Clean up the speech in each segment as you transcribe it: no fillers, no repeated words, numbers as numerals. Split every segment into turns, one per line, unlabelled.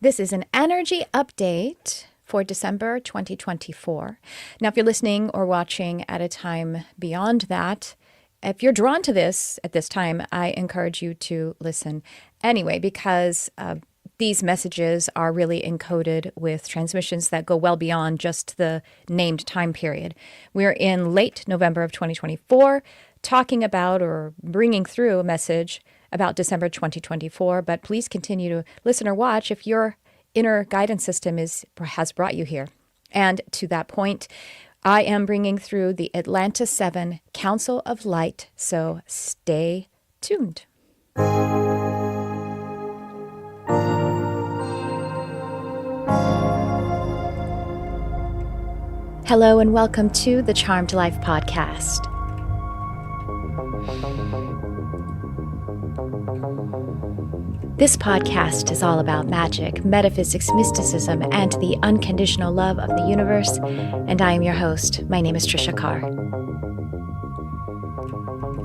This is an energy update for December 2024. Now, if you're listening or watching at a time beyond that, if you're drawn to this at this time, I encourage you to listen anyway, because these messages are really encoded with transmissions that go well beyond just the named time period. We're in late November of 2024, talking about or bringing through a message about December 2024, but please continue to listen or watch if your inner guidance system has brought you here. And to that point, I am bringing through the Atlantis 7 Council of Light, so stay tuned. Hello and welcome to the Charmed Life podcast. This podcast is all about magic, metaphysics, mysticism, and the unconditional love of the universe, and I am your host. My name is Tricia Carr.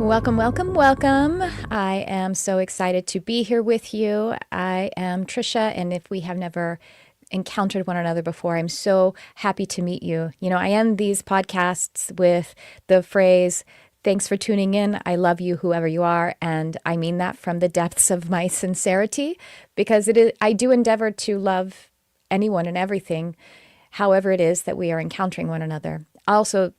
Welcome, welcome, welcome. I am so excited to be here with you. I am Tricia, and if we have never encountered one another before, I'm so happy to meet you. You know, I end these podcasts with the phrase, "Thanks for tuning in. I love you, whoever you are." And I mean that from the depths of my sincerity, because I do endeavor to love anyone and everything, however it is that we are encountering one another. I also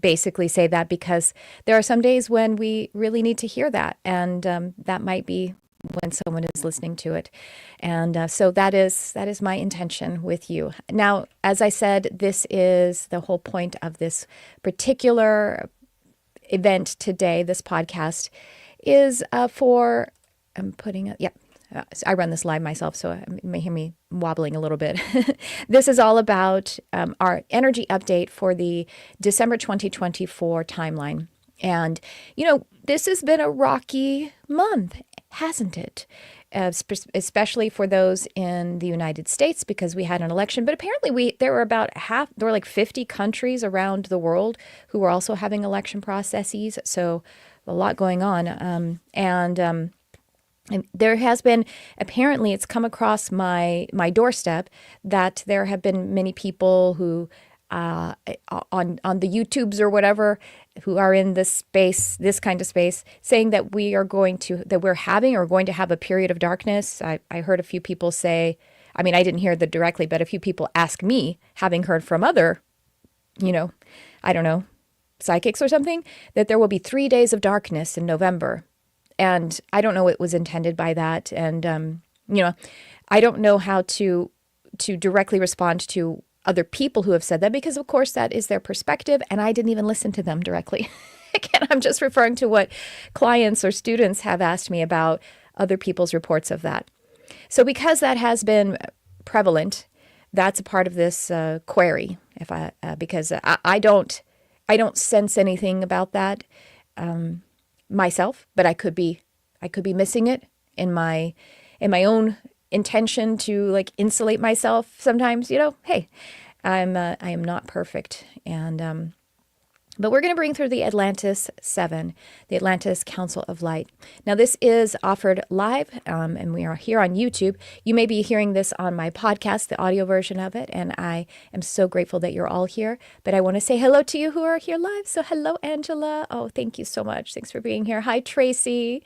basically say that because there are some days when we really need to hear that. And that might be when someone is listening to it. And so that is my intention with you. Now, as I said, this is the whole point of this particular event today. This podcast is I run this live myself, so you may hear me wobbling a little bit. This is all about our energy update for the December 2024 timeline. And, you know, this has been a rocky month, hasn't it? Especially for those in the United States, because we had an election. But apparently there were like 50 countries around the world who were also having election processes. So a lot going on. And there has been, apparently it's come across my doorstep that there have been many people who on the YouTubes or whatever, who are in this kind of space, saying that we're going to have a period of darkness. I heard a few people say, I mean, I didn't hear that directly, but a few people ask me, having heard from other, I don't know, psychics or something, that there will be 3 days of darkness in November. And I don't know what was intended by that. And, I don't know how to directly respond to other people who have said that, because of course that is their perspective, and I didn't even listen to them directly. Again, I'm just referring to what clients or students have asked me about other people's reports of that. So because that has been prevalent, that's a part of this query. Because I don't sense anything about that myself, but I could be missing it in my own intention to like insulate myself sometimes. Hey, I am not perfect, and but we're going to bring through the Atlantis 7, the Atlantis Council of Light. Now, this is offered live, and we are here on YouTube. You may be hearing this on my podcast, the audio version of it, and I am so grateful that you're all here. But I want to say hello to you who are here live. So hello, Angela. Oh, thank you so much. Thanks for being here. Hi, Tracy.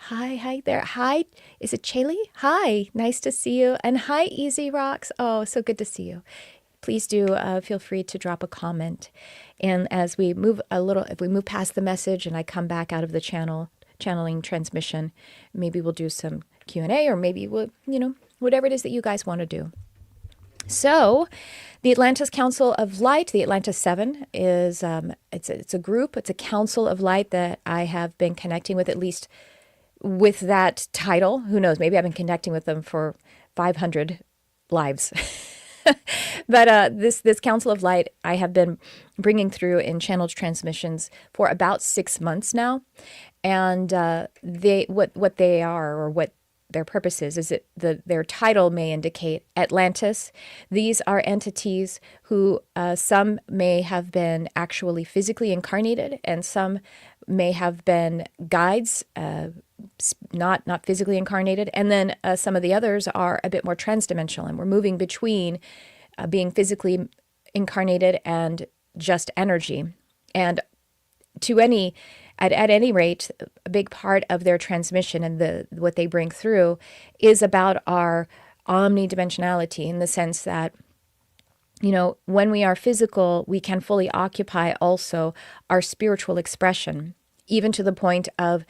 Hi there. Hi, is it Chaley? Hi, nice to see you. And hi, Easy Rocks. Oh, so good to see you. Please do feel free to drop a comment. And as we move if we move past the message and I come back out of the channeling transmission, maybe we'll do some Q&A, or maybe we'll, whatever it is that you guys want to do. So the Atlantis Council of Light, the Atlantis 7, is it's a group, it's a council of light that I have been connecting with, at least with that title. Who knows, maybe I've been connecting with them for 500 lives. But this Council of Light, I have been bringing through in channeled transmissions for about 6 months now, and what they are, or what their purpose is their title may indicate Atlantis. These are entities who some may have been actually physically incarnated, and some may have been guides, not physically incarnated, and then some of the others are a bit more transdimensional, and we're moving between being physically incarnated and just energy. And at any rate, a big part of their transmission and what they bring through is about our omnidimensionality, in the sense that, when we are physical, we can fully occupy also our spiritual expression, even to the point of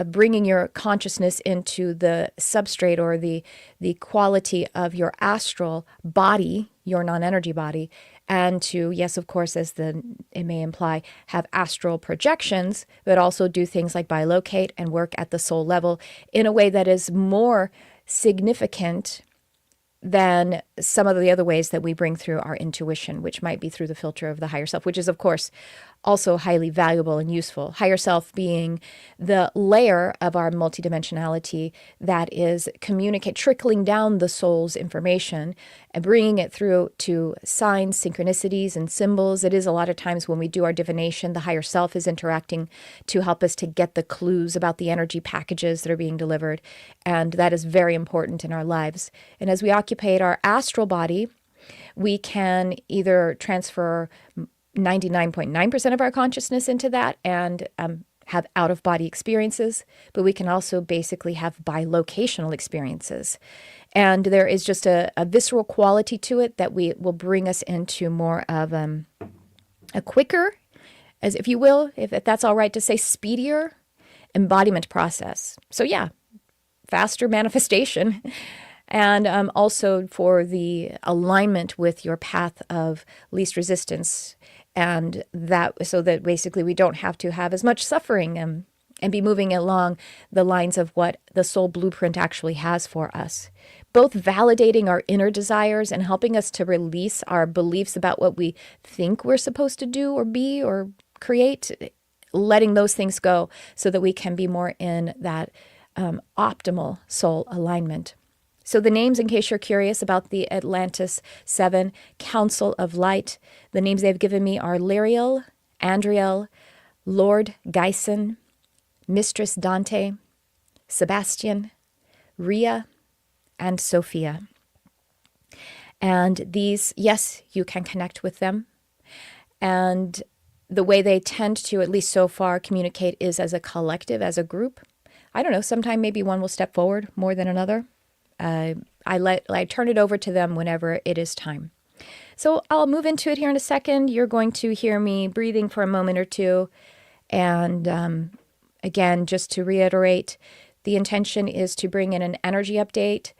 bringing your consciousness into the substrate, or the quality of your astral body, your non-energy body, and to, yes, of course, it may imply, have astral projections, but also do things like bilocate and work at the soul level in a way that is more significant than some of the other ways that we bring through our intuition, which might be through the filter of the higher self, which is, of course, also highly valuable and useful. Higher self being the layer of our multidimensionality that is trickling down the soul's information and bringing it through to signs, synchronicities, and symbols. It is a lot of times when we do our divination, the higher self is interacting to help us to get the clues about the energy packages that are being delivered. And that is very important in our lives. And as we occupy our astral body, we can either transfer 99.9% of our consciousness into that and have out-of-body experiences, but we can also basically have bilocational experiences. And there is just a visceral quality to it that will bring us into more of a quicker, as if you will, if that's all right to say, speedier embodiment process. So yeah, faster manifestation. And also for the alignment with your path of least resistance, and that, so that basically we don't have to have as much suffering and be moving along the lines of what the soul blueprint actually has for us. Both validating our inner desires and helping us to release our beliefs about what we think we're supposed to do or be or create, letting those things go so that we can be more in that optimal soul alignment. So the names, in case you're curious about the Atlantis 7 Council of Light, the names they've given me are Lyriel, Andriel, Lord Gison, Mistress Dante, Sebastian, Rhea, and Sophia. And these, yes, you can connect with them. And the way they tend to, at least so far, communicate is as a collective, as a group. I don't know, sometime maybe one will step forward more than another. I turn it over to them whenever it is time. So I'll move into it here in a second. You're going to hear me breathing for a moment or two. And again, just to reiterate, the intention is to bring in an energy update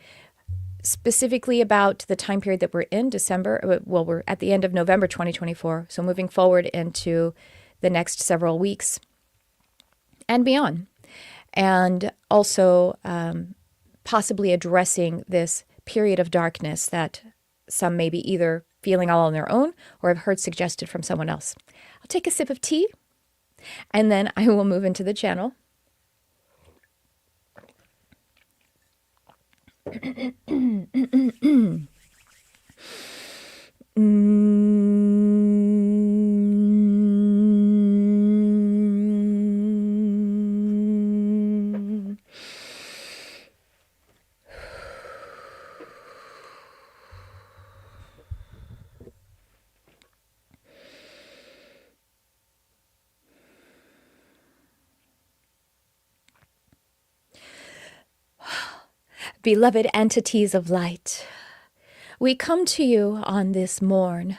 specifically about the time period that we're in, December. Well, we're at the end of November 2024. So moving forward into the next several weeks and beyond. And also possibly addressing this period of darkness that some may be either feeling all on their own or have heard suggested from someone else. I'll take a sip of tea and then I will move into the channel. Beloved entities of light, we come to you on this morn,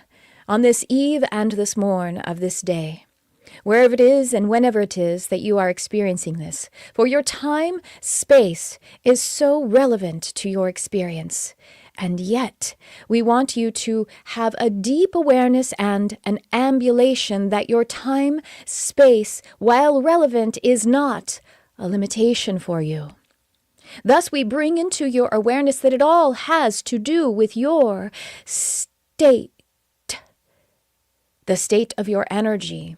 on this eve and this morn of this day, wherever it is and whenever it is that you are experiencing this, for your time, space is so relevant to your experience. And yet, we want you to have a deep awareness and an ambulation that your time, space, while relevant, is not a limitation for you. Thus, we bring into your awareness that it all has to do with your state, the state of your energy,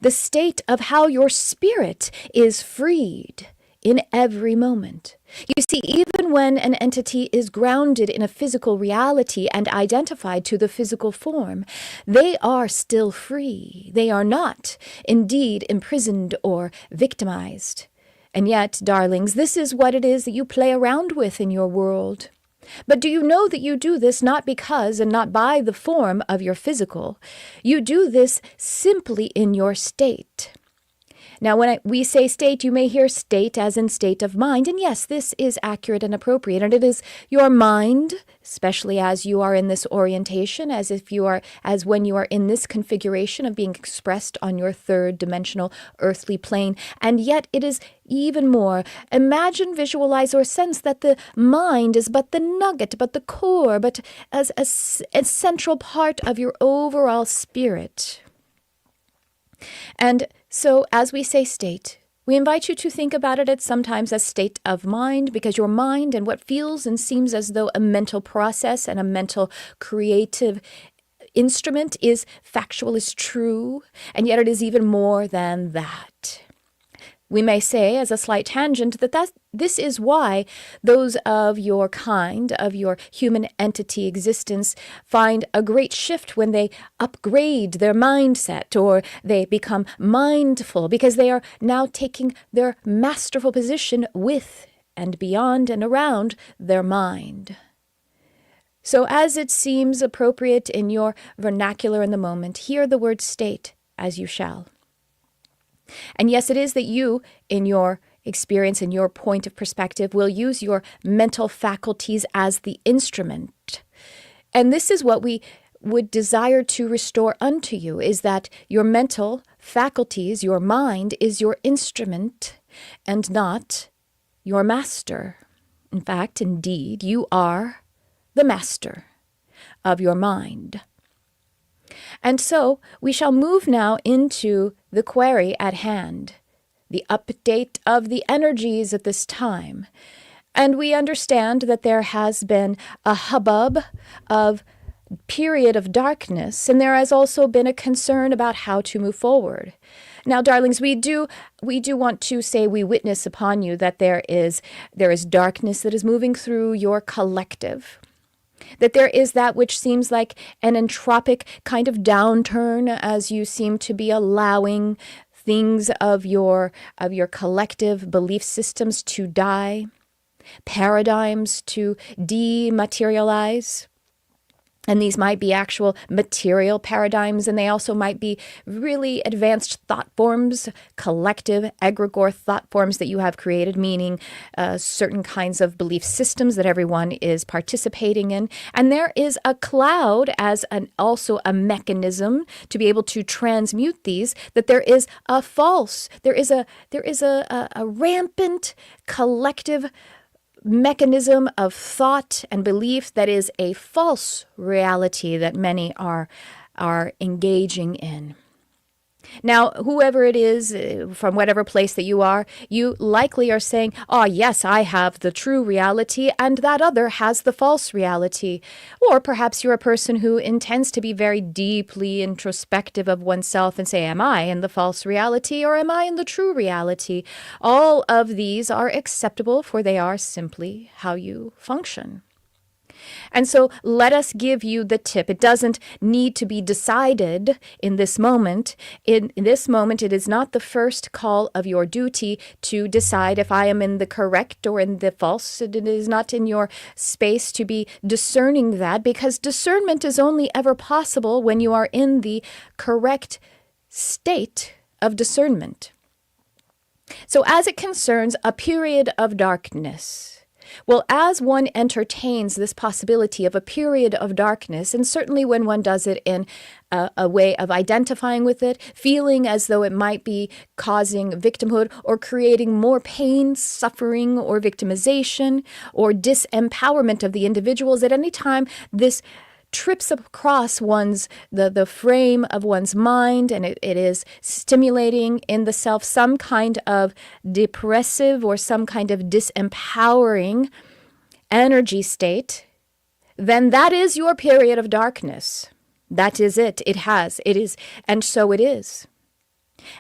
the state of how your spirit is freed in every moment. You see, even when an entity is grounded in a physical reality and identified to the physical form, they are still free. They are not, indeed, imprisoned or victimized. And yet, darlings, this is what it is that you play around with in your world. But do you know that you do this not because and not by the form of your physical? You do this simply in your state. Now, when we say state, you may hear state as in state of mind. And yes, this is accurate and appropriate. And it is your mind, especially as you are in this orientation, as when you are in this configuration of being expressed on your third dimensional earthly plane. And yet it is even more. Imagine, visualize, or sense that the mind is but the nugget, but the core, but as a central part of your overall spirit. And so, as we say state, we invite you to think about it sometimes as state of mind, because your mind and what feels and seems as though a mental process and a mental creative instrument is factual, is true, and yet it is even more than that. We may say, as a slight tangent, that this is why those of your kind, of your human entity existence, find a great shift when they upgrade their mindset or they become mindful, because they are now taking their masterful position with and beyond and around their mind. So as it seems appropriate in your vernacular in the moment, hear the word state as you shall. And yes, it is that you, in your experience, in your point of perspective, will use your mental faculties as the instrument. And this is what we would desire to restore unto you, is that your mental faculties, your mind, is your instrument and not your master. In fact, indeed, you are the master of your mind. And so we shall move now into the query at hand, the update of the energies at this time. And we understand that there has been a hubbub of period of darkness, and there has also been a concern about how to move forward. Now, darlings, we do want to say we witness upon you that there is darkness that is moving through your collective. That there is that which seems like an entropic kind of downturn as you seem to be allowing things of your collective belief systems to die, paradigms to dematerialize. And these might be actual material paradigms, and they also might be really advanced thought forms, collective, egregore thought forms that you have created, meaning certain kinds of belief systems that everyone is participating in. And there is a cloud as also a mechanism to be able to transmute these, that there is a rampant collective mechanism of thought and belief that is a false reality that many are engaging in. Now, whoever it is, from whatever place that you are, you likely are saying, "Oh, yes, I have the true reality, and that other has the false reality." Or perhaps you're a person who intends to be very deeply introspective of oneself and say, "Am I in the false reality, or am I in the true reality?" All of these are acceptable, for they are simply how you function. And so let us give you the tip. It doesn't need to be decided in this moment. In this moment, it is not the first call of your duty to decide if I am in the correct or in the false. It is not in your space to be discerning that, because discernment is only ever possible when you are in the correct state of discernment. So as it concerns a period of darkness, well, as one entertains this possibility of a period of darkness, and certainly when one does it in a way of identifying with it, feeling as though it might be causing victimhood or creating more pain, suffering, or victimization, or disempowerment of the individuals, at any time this trips across the frame of one's mind, and it is stimulating in the self some kind of depressive or some kind of disempowering energy state, then that is your period of darkness. That is it. It is, and so it is.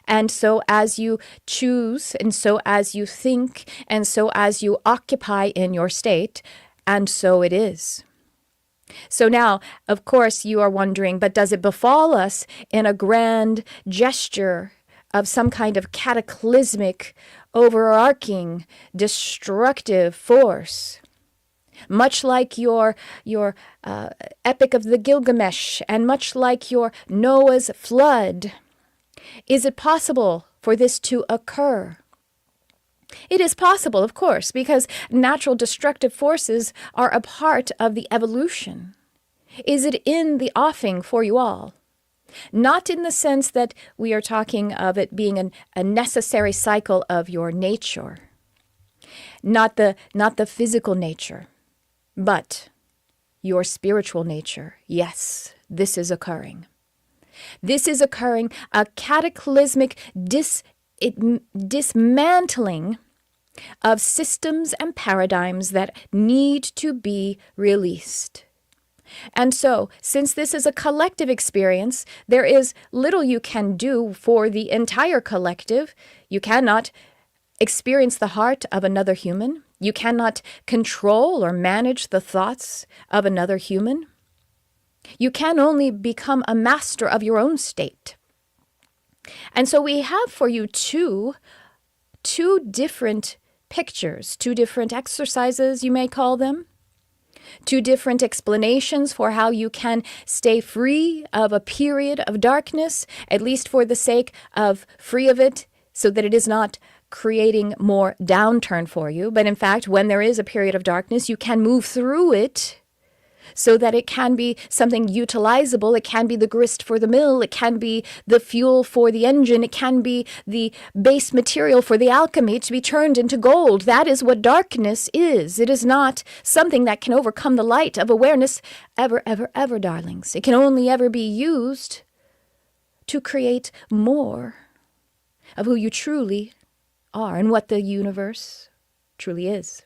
And so as you choose, and so as you think, and so as you occupy in your state, and so it is. So now, of course, you are wondering, but does it befall us in a grand gesture of some kind of cataclysmic, overarching, destructive force? Much like your Epic of the Gilgamesh, and much like your Noah's flood, is it possible for this to occur? It is possible, of course, because natural destructive forces are a part of the evolution. Is it in the offing for you all? Not in the sense that we are talking of it being a necessary cycle of your nature, not the physical nature, but your spiritual nature. Yes, this is occurring. This is occurring, a cataclysmic dismantling of systems and paradigms that need to be released. And so, since this is a collective experience, there is little you can do for the entire collective. You cannot experience the heart of another human. You cannot control or manage the thoughts of another human. You can only become a master of your own state. And so we have for you two different pictures, two different exercises, you may call them, two different explanations for how you can stay free of a period of darkness, at least for the sake of free of it, so that it is not creating more downturn for you. But in fact, when there is a period of darkness, you can move through it so that it can be something utilizable. It can be the grist for the mill. It can be the fuel for the engine. It can be the base material for the alchemy to be turned into gold. That is what darkness is. It is not something that can overcome the light of awareness ever, ever, ever, darlings. It can only ever be used to create more of who you truly are and what the universe truly is.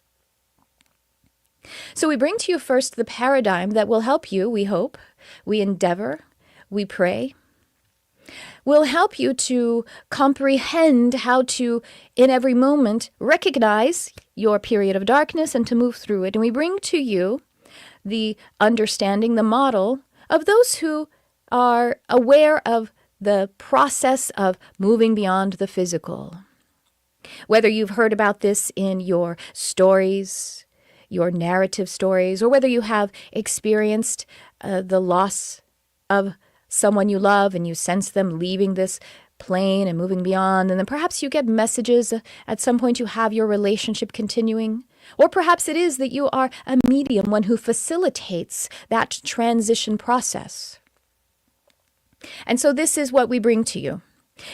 So we bring to you first the paradigm that will help you, we hope, we endeavor, we pray, will help you to comprehend how to, in every moment, recognize your period of darkness and to move through it. And we bring to you the understanding, the model of those who are aware of the process of moving beyond the physical. Whether you've heard about this in your stories, your narrative stories, or whether you have experienced the loss of someone you love and you sense them leaving this plane and moving beyond, and then perhaps you get messages at some point you have your relationship continuing, or perhaps it is that you are a medium, one who facilitates that transition process. And so this is what we bring to you.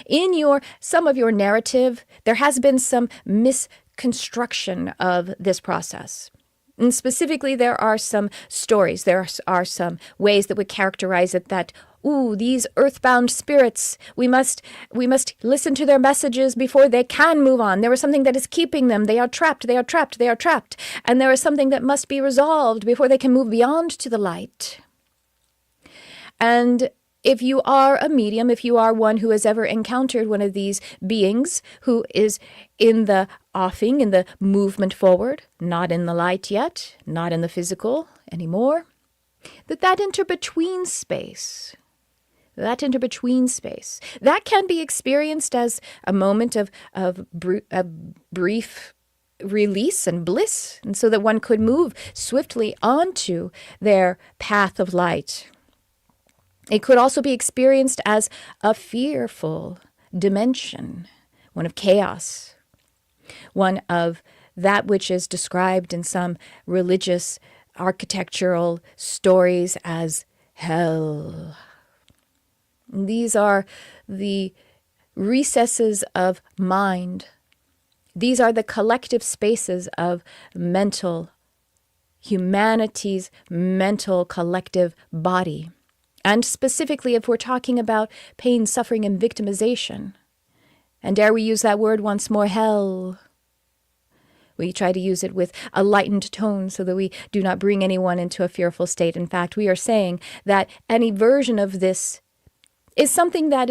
In some of your narrative, there has been some misconstruction of this process. And specifically, there are some stories, there are some ways that would characterize it that, these earthbound spirits, we must listen to their messages before they can move on. There is something that is keeping them. They are trapped, they are trapped, they are trapped. And there is something that must be resolved before they can move beyond to the light. And if you are a medium, if you are one who has ever encountered one of these beings who is in the offing, in the movement forward, not in the light yet, not in the physical anymore, that in-between space, that can be experienced as a moment of brief release and bliss, and so that one could move swiftly onto their path of light. It could also be experienced as a fearful dimension, one of chaos, one of that which is described in some religious architectural stories as hell. These are the recesses of mind. These are the collective spaces of humanity's mental collective body. And specifically, if we're talking about pain, suffering, and victimization, and dare we use that word once more, hell. We try to use it with a lightened tone so that we do not bring anyone into a fearful state. In fact, we are saying that any version of this is something that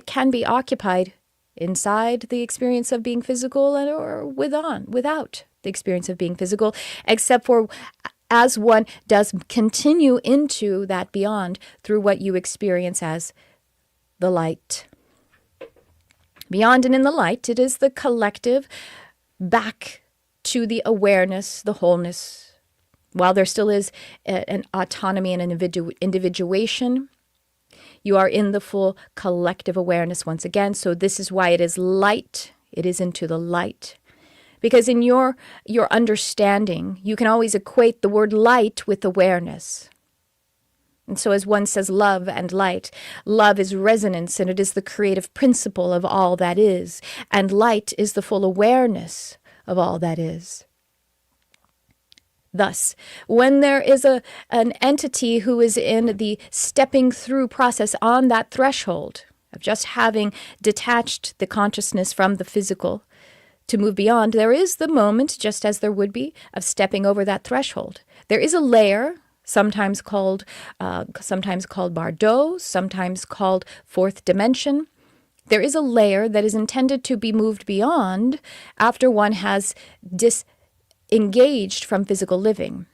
can be occupied inside the experience of being physical or without the experience of being physical, except for as one does continue into that beyond through what you experience as the light. Beyond and in the light, it is the collective back to the awareness, the wholeness. While there still is an autonomy and an individuation, you are in the full collective awareness once again. So this is why it is light. It is into the light. Because in your understanding, you can always equate the word light with awareness. And so as one says love and light, love is resonance and it is the creative principle of all that is. And light is the full awareness of all that is. Thus, when there is an entity who is in the stepping through process on that threshold of just having detached the consciousness from the physical to move beyond, there is the moment, just as there would be, of stepping over that threshold. There is a layer, sometimes called Bardo, sometimes called fourth dimension. There is a layer that is intended to be moved beyond after one has disengaged from physical living.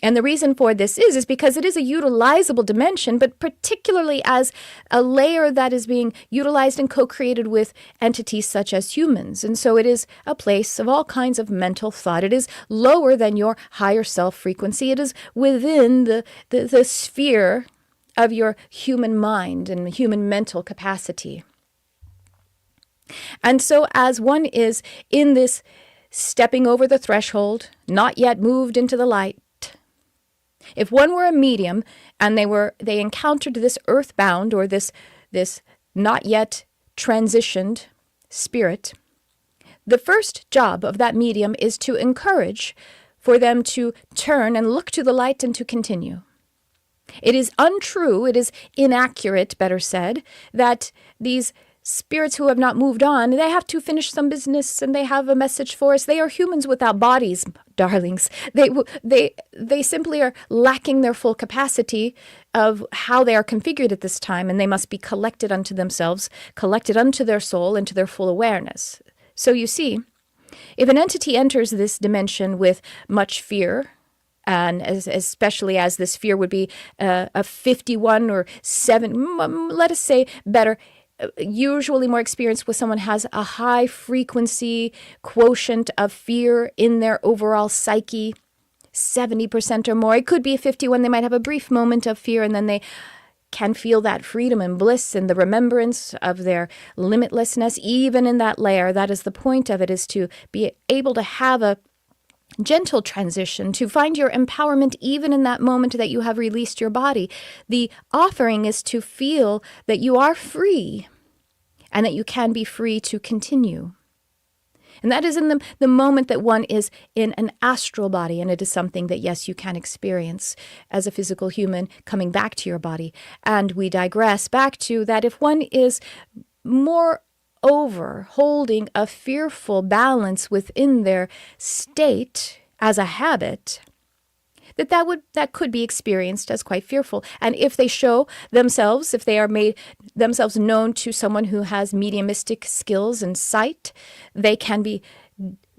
And the reason for this is because it is a utilizable dimension, but particularly as a layer that is being utilized and co-created with entities such as humans. And so it is a place of all kinds of mental thought. It is lower than your higher self frequency. It is within the sphere of your human mind and human mental capacity. And so as one is in this stepping over the threshold, not yet moved into the light, if one were a medium and they encountered this earthbound or this not yet transitioned spirit, the first job of that medium is to encourage for them to turn and look to the light and to continue. It is untrue, it is inaccurate, better said, that these spirits who have not moved on, they have to finish some business and they have a message for us. They are humans without bodies, darlings. They simply are lacking their full capacity of how they are configured at this time, and they must be collected unto themselves, collected unto their soul, into their full awareness. So you see, if an entity enters this dimension with much fear, and especially as this fear would be a 51 or 7, let us say better, usually more experienced with someone has a high frequency quotient of fear in their overall psyche, 70% or more. It could be a 51. They might have a brief moment of fear and then they can feel that freedom and bliss and the remembrance of their limitlessness, even in that layer. That is the point of it, is to be able to have a gentle transition, to find your empowerment even in that moment that you have released your body. The offering is to feel that you are free and that you can be free to continue. And that is in the moment that one is in an astral body, and it is something that, yes, you can experience as a physical human coming back to your body. And we digress back to that if one is more over holding a fearful balance within their state as a habit, that could be experienced as quite fearful. And if they show themselves, if they are made themselves known to someone who has mediumistic skills and sight, they can be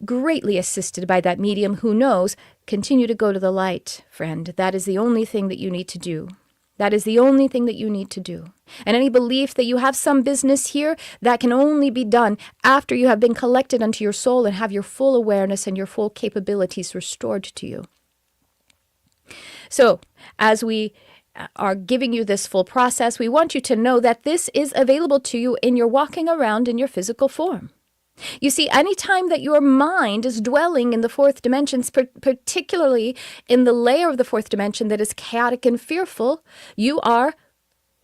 greatly assisted by that medium who knows, continue to go to the light, friend. That is the only thing that you need to do. That is the only thing that you need to do. And any belief that you have some business here, that can only be done after you have been collected unto your soul and have your full awareness and your full capabilities restored to you. So, as we are giving you this full process, we want you to know that this is available to you in your walking around in your physical form. You see, anytime that your mind is dwelling in the fourth dimensions, particularly in the layer of the fourth dimension that is chaotic and fearful, you are,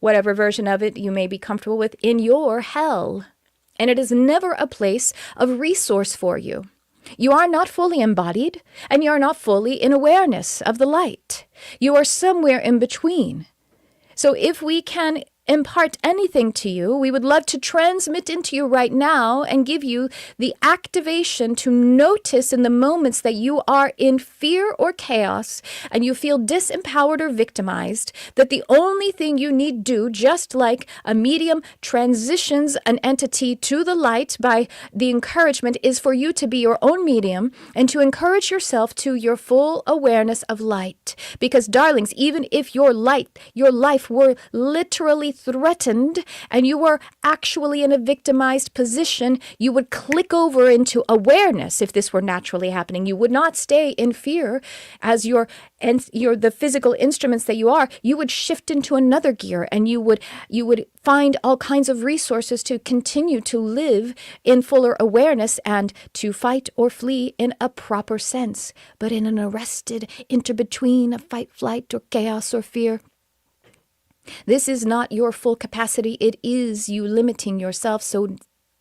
whatever version of it you may be comfortable with, in your hell. And it is never a place of resource for you. You are not fully embodied, and you are not fully in awareness of the light. You are somewhere in between. So if we can impart anything to you, we would love to transmit into you right now and give you the activation to notice in the moments that you are in fear or chaos and you feel disempowered or victimized, that the only thing you need do, just like a medium transitions an entity to the light by the encouragement, is for you to be your own medium and to encourage yourself to your full awareness of light. Because, darlings, even if your life were literally threatened and you were actually in a victimized position, you would click over into awareness if this were naturally happening. You would not stay in fear as you're the physical instruments that you are. You would shift into another gear and you would find all kinds of resources to continue to live in fuller awareness and to fight or flee in a proper sense, but in an arrested inter-between of fight, flight, or chaos or fear. This is not your full capacity. It is you limiting yourself. So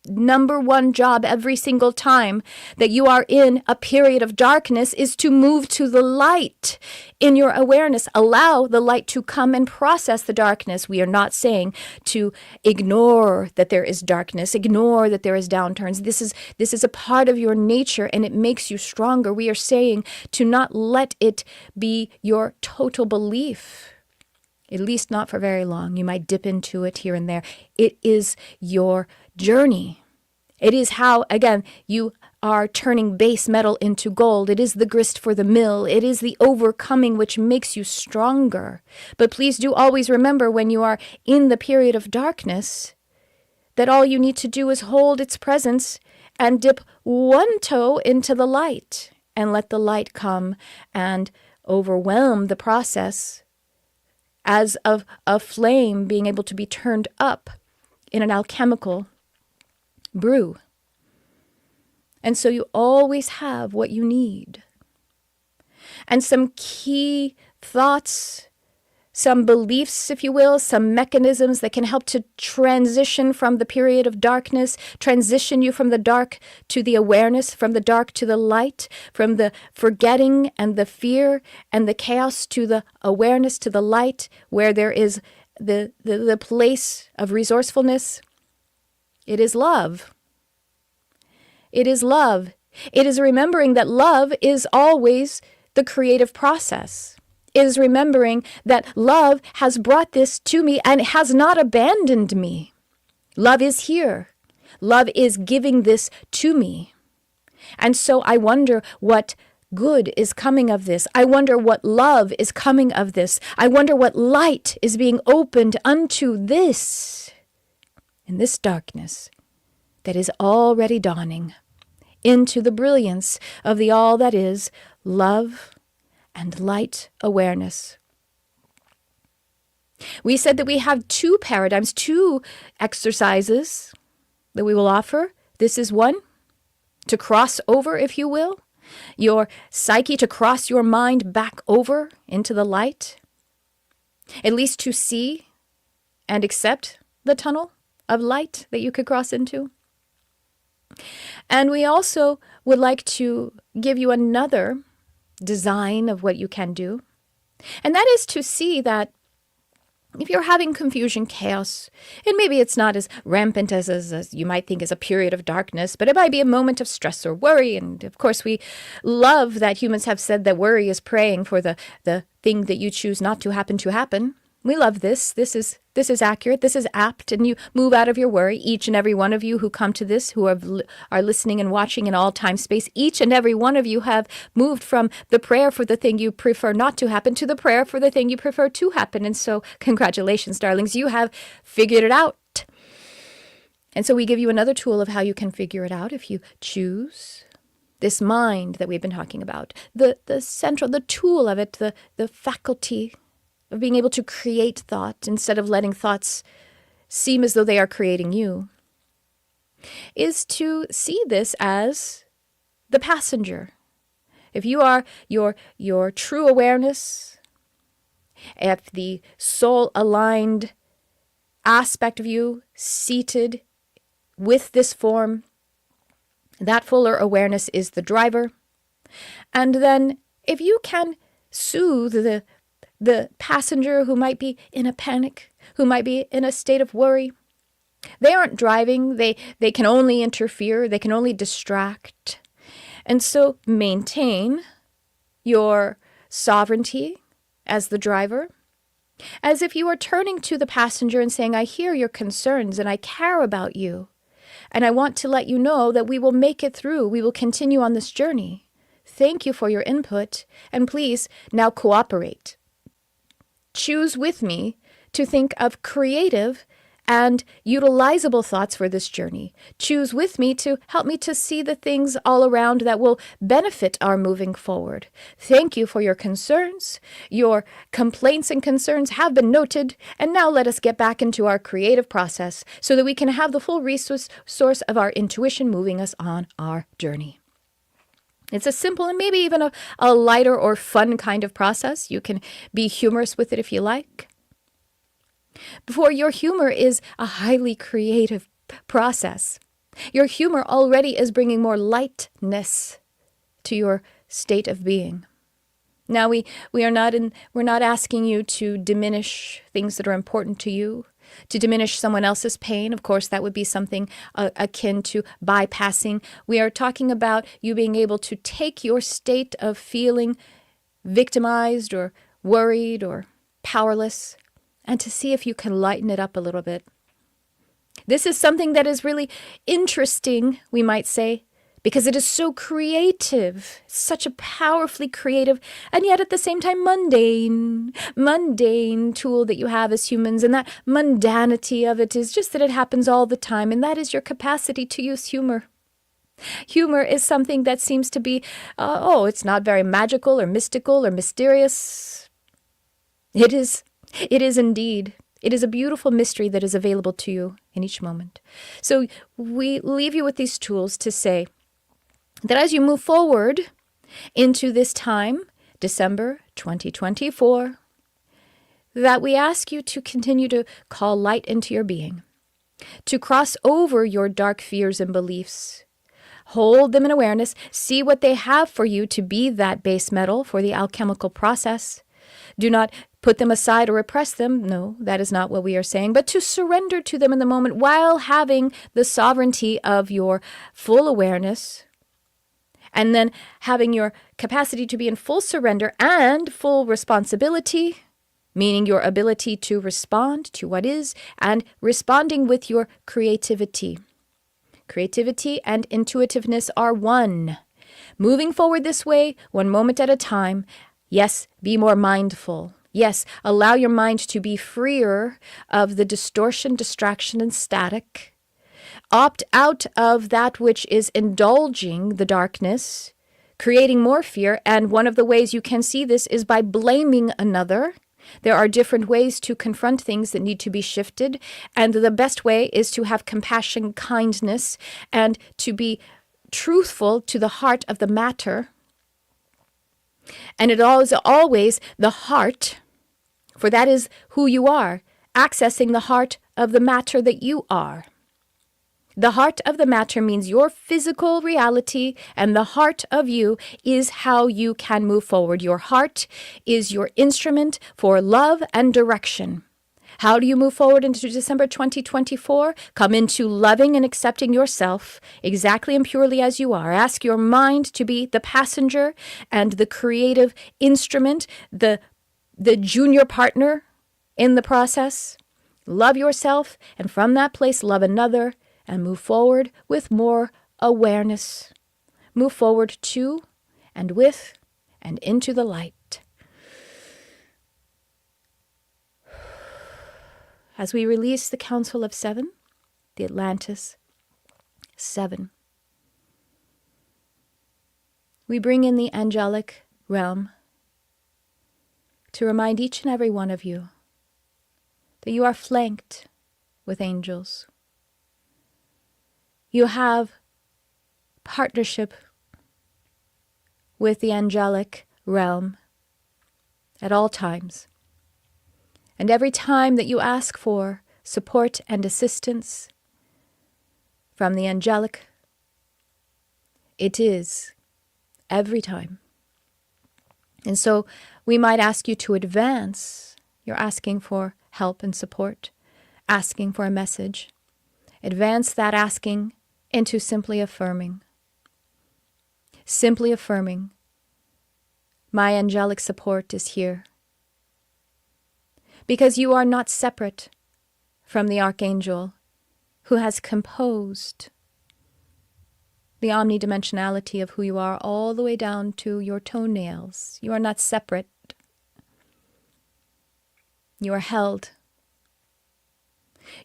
number one job every single time that you are in a period of darkness is to move to the light in your awareness. Allow the light to come and process the darkness. We are not saying to ignore that there is darkness, ignore that there is downturns. This is a part of your nature and it makes you stronger. We are saying to not let it be your total belief. At least not for very long. You might dip into it here and there. It is your journey. It is how, again, you are turning base metal into gold. It is the grist for the mill. It is the overcoming which makes you stronger. But please do always remember when you are in the period of darkness that all you need to do is hold its presence and dip one toe into the light and let the light come and overwhelm the process as of a flame being able to be turned up in an alchemical brew. And so you always have what you need. And some key thoughts, some beliefs, if you will, some mechanisms that can help to transition from the period of darkness, transition you from the dark to the awareness, from the dark to the light, from the forgetting and the fear and the chaos to the awareness, to the light, where there is the place of resourcefulness. It is love. It is love. It is remembering that love is always the creative process. It is remembering that love has brought this to me and has not abandoned me. Love is here. Love is giving this to me. And so I wonder what good is coming of this. I wonder what love is coming of this. I wonder what light is being opened unto this, in this darkness that is already dawning into the brilliance of the all that is love and light awareness. We said that we have two paradigms, two exercises that we will offer. This is one, to cross over, if you will, your psyche, to cross your mind back over into the light, at least to see and accept the tunnel of light that you could cross into. And we also would like to give you another design of what you can do. And that is to see that if you're having confusion, chaos, and maybe it's not as rampant as you might think is a period of darkness, but it might be a moment of stress or worry. And of course, we love that humans have said that worry is praying for the thing that you choose not to happen to happen. We love this. This is accurate. This is apt. And you move out of your worry. Each and every one of you who come to this, who are listening and watching in all time space, each and every one of you have moved from the prayer for the thing you prefer not to happen to the prayer for the thing you prefer to happen. And so congratulations, darlings. You have figured it out. And so we give you another tool of how you can figure it out if you choose. This mind that we've been talking about, the tool of it, the faculty of being able to create thought instead of letting thoughts seem as though they are creating you, is to see this as the passenger. If you are your true awareness, if the soul-aligned aspect of you seated with this form, that fuller awareness is the driver. And then if you can soothe the passenger who might be in a panic, who might be in a state of worry. They aren't driving. They can only interfere. They can only distract. And so maintain your sovereignty as the driver, as if you are turning to the passenger and saying, I hear your concerns and I care about you. And I want to let you know that we will make it through. We will continue on this journey. Thank you for your input. And please now cooperate. Choose with me to think of creative and utilizable thoughts for this journey. Choose with me to help me to see the things all around that will benefit our moving forward. Thank you for your concerns. Your complaints and concerns have been noted, and now let us get back into our creative process so that we can have the full resource of our intuition moving us on our journey. It's a simple and maybe even a lighter or fun kind of process. You can be humorous with it if you like. For your humor is a highly creative process. Your humor already is bringing more lightness to your state of being. Now we're not asking you to diminish things that are important to you, to diminish someone else's pain. Of course, that would be something akin to bypassing. We are talking about you being able to take your state of feeling victimized or worried or powerless, and to see if you can lighten it up a little bit. This is something that is really interesting, we might say, because it is so creative, such a powerfully creative, and yet at the same time mundane tool that you have as humans. And that mundanity of it is just that it happens all the time, and that is your capacity to use humor. Humor is something that seems to be, it's not very magical or mystical or mysterious. It is indeed. It is a beautiful mystery that is available to you in each moment. So we leave you with these tools to say that as you move forward into this time, December 2024, that we ask you to continue to call light into your being, to cross over your dark fears and beliefs, hold them in awareness, see what they have for you to be that base metal for the alchemical process. Do not put them aside or repress them. No, that is not what we are saying, but to surrender to them in the moment while having the sovereignty of your full awareness, and then having your capacity to be in full surrender and full responsibility, meaning your ability to respond to what is and responding with your creativity. Creativity and intuitiveness are one. Moving forward this way, one moment at a time. Yes, be more mindful. Yes, allow your mind to be freer of the distortion, distraction, and static. Opt out of that which is indulging the darkness, creating more fear. And one of the ways you can see this is by blaming another. There are different ways to confront things that need to be shifted. And the best way is to have compassion, kindness, and to be truthful to the heart of the matter. And it is always the heart, for that is who you are, accessing the heart of the matter that you are. The heart of the matter means your physical reality, and the heart of you is how you can move forward. Your heart is your instrument for love and direction. How do you move forward into December 2024? Come into loving and accepting yourself exactly and purely as you are. Ask your mind to be the passenger and the creative instrument, the junior partner in the process. Love yourself, and from that place, love another, and move forward with more awareness. Move forward to and with and into the light. As we release the Council of Seven, the Atlantis 7, we bring in the angelic realm to remind each and every one of you that you are flanked with angels. You have partnership with the angelic realm at all times. And every time that you ask for support and assistance from the angelic, it is every time. And so we might ask you to advance You're asking for help and support, asking for a message. Advance that asking into simply affirming. Simply affirming, my angelic support is here. Because you are not separate from the archangel who has composed the omnidimensionality of who you are all the way down to your toenails. You are not separate. You are held.